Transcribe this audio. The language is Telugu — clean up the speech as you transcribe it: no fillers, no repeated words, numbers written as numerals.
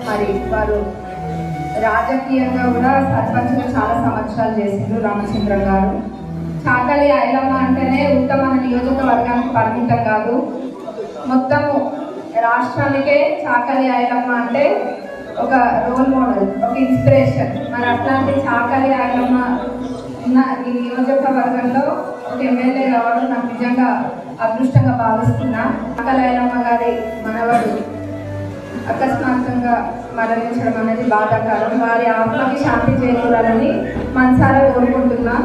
మరి వారు రాజకీయంగా కూడా సర్పంచ్గా చాలా సంవత్సరాలు చేసిండ్రు రామచంద్ర గారు. చాకలి ఐలమ్మ అంటేనే మన నియోజకవర్గానికి పరిమితం కాదు, మొత్తము రాష్ట్రానికే చాకలి ఐలమ్మ అంటే ఒక రోల్ మోడల్, ఒక ఇన్స్పిరేషన్. మరి అట్లాంటి చాకలి ఐలమ్మ ఉన్న ఈ నియోజకవర్గంలో ఒక ఎమ్మెల్యే రావడం నాకు నిజంగా అదృష్టంగా భావిస్తున్నా. చాకలి ఐలమ్మ గారి మనవడు అకస్మాత్తుగా మరణించడం అనేది బాధాకరం. వారి ఆత్మకి శాంతి చేకూరాలని మనసారా కోరుకుంటున్నా.